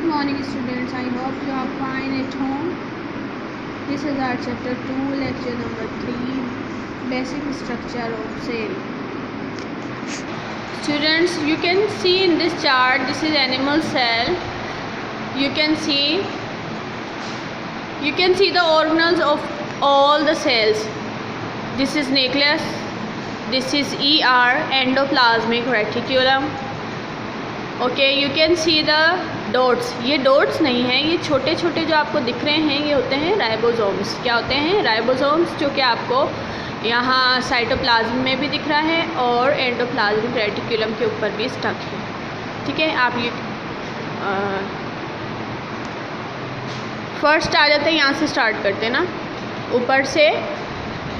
morning students, I hope you are fine at home. This is our chapter 2, lecture number 3, basic structure of cell. Students, you can see in this chart, this is animal cell. You can see the organelles of all the cells. This is nucleus, this is ER, endoplasmic reticulum. Okay, you can see the dots. ये dots नहीं हैं, ये छोटे छोटे जो आपको दिख रहे हैं ये होते हैं राइबोसोम्स. क्या होते हैं? राइबोसोम्स, जो कि आपको यहाँ साइटोप्लाज्म में भी दिख रहा है और एंडोप्लाज्मिक रेटिकुलम के ऊपर भी स्टक है. ठीक है, आप ये फर्स्ट आ जाते हैं, यहाँ से स्टार्ट करते हैं ना. ऊपर से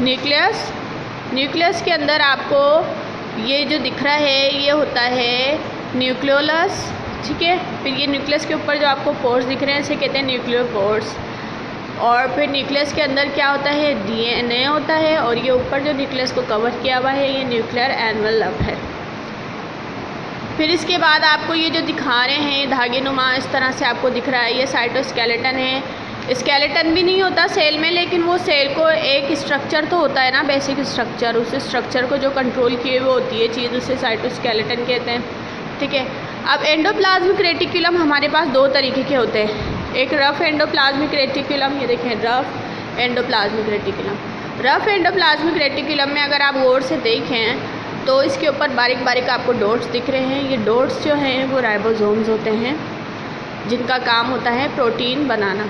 न्यूक्लियस. न्यूक्लियस के अंदर आपको ये जो दिख रहा है ये होता है न्यूक्लियोलस. ठीक है, फिर ये न्यूक्लियस के ऊपर जो आपको पोर्स दिख रहे हैं इसे कहते हैं न्यूक्लियोपोर्स. और फिर न्यूक्लियस के अंदर क्या होता है? डीएनए होता है. और ये ऊपर जो न्यूक्लियस को कवर किया हुआ है ये न्यूक्लियर एनवेलप है. फिर इसके बाद आपको ये जो दिखा रहे हैं धागे नुमा इस तरह से आपको दिख रहा है, ये साइटोस्केलेटन है. स्केलेटन भी नहीं होता सेल में, लेकिन वो सेल को एक स्ट्रक्चर तो होता है ना, बेसिक स्ट्रक्चर. उस स्ट्रक्चर को जो कंट्रोल किए हुए होती है चीज़, उसे साइटोस्केलेटन कहते हैं. ठीक है, अब एंडोप्लाज्मिक रेटिकुलम हमारे पास दो तरीके के होते हैं. एक रफ एंडोप्लाज्मिक रेटिकुलम, ये देखें rough endoplasmic reticulum. Rough endoplasmic reticulum में अगर आप गौर से देखें तो इसके ऊपर बारीक बारीक आपको डॉट्स दिख रहे हैं. ये डॉट्स जो हैं वो राइबोसोम्स होते हैं जिनका काम होता है प्रोटीन बनाना.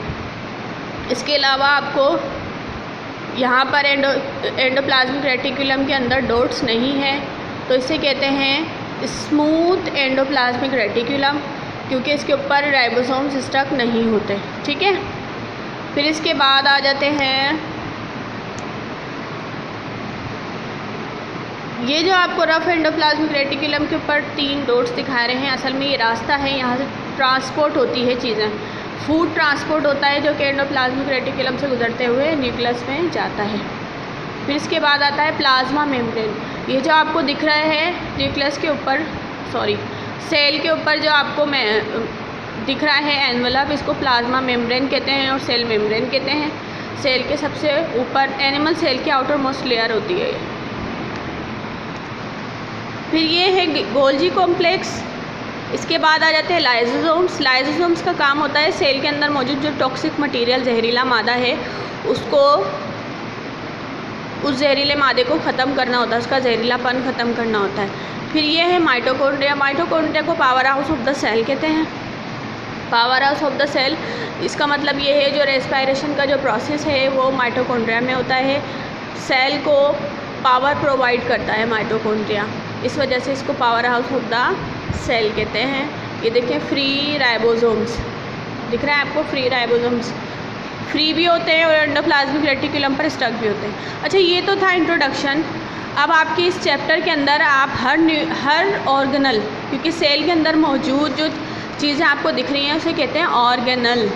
इसके अलावा आपको यहाँ पर एंडोप्लाज्मिक रेटिकुलम के अंदर डॉट्स नहीं है तो इसे कहते हैं स्मूथ एंडोप्लाज्मिक रेटिकुलम, क्योंकि इसके ऊपर राइबोसोम्स स्टक नहीं होते. ठीक है, फिर इसके बाद आ जाते हैं ये जो आपको रफ एंडोप्लाज्मिक रेटिकुलम के ऊपर 3 डॉट्स दिखा रहे हैं. असल में ये रास्ता है, यहाँ से ट्रांसपोर्ट होती है चीज़ें. फूड ट्रांसपोर्ट होता है जो कि एंडोप्लाज्मिक रेटिकुलम से गुजरते हुए न्यूक्लियस में जाता है. फिर इसके बाद आता है प्लाज्मा मेम्ब्रेन. ये जो आपको दिख रहा है न्यूक्लियस के ऊपर, सेल के ऊपर जो आपको दिख रहा है एनवेलप, इसको प्लाज्मा मेम्ब्रेन कहते हैं और सेल मेम्ब्रेन कहते हैं. सेल के सबसे ऊपर एनिमल सेल की आउटर मोस्ट लेयर होती है. फिर ये है गोल्जी कॉम्प्लेक्स. इसके बाद आ जाते हैं लाइसोसोम्स. लाइसोसोम्स का काम होता है सेल के अंदर मौजूद जो टॉक्सिक मटेरियल जहरीला मादा है उसको, उस जहरीले मादे को ख़त्म करना होता है, उसका जहरीलापन ख़त्म करना होता है. फिर ये है माइटोकॉन्ड्रिया. माइटोकॉन्ड्रिया को powerhouse of the cell कहते हैं. Powerhouse of the cell, इसका मतलब ये है जो रेस्पिरेशन का जो प्रोसेस है वो माइटोकॉन्ड्रिया में होता है. सेल को पावर प्रोवाइड करता है माइटोकॉन्ड्रिया, इस वजह से इसको powerhouse of the cell कहते हैं. ये देखें फ्री राइबोसोम्स दिख रहा है आपको. फ्री राइबोसोम्स फ्री भी होते हैं और एंडोप्लाज्मिक रेटिकुलम पर स्टक भी होते हैं. अच्छा, ये तो था इंट्रोडक्शन. अब आपके इस चैप्टर के अंदर आप हर ऑर्गेनल, क्योंकि सेल के अंदर मौजूद जो चीज़ें आपको दिख रही हैं उसे कहते हैं ऑर्गेनल.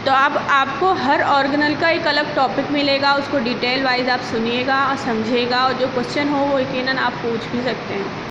तो अब आपको हर ऑर्गेनल का एक अलग टॉपिक मिलेगा, उसको डिटेल वाइज आप सुनिएगा और समझिएगा, और जो क्वेश्चन हो वो यकीनन आप पूछ भी सकते हैं.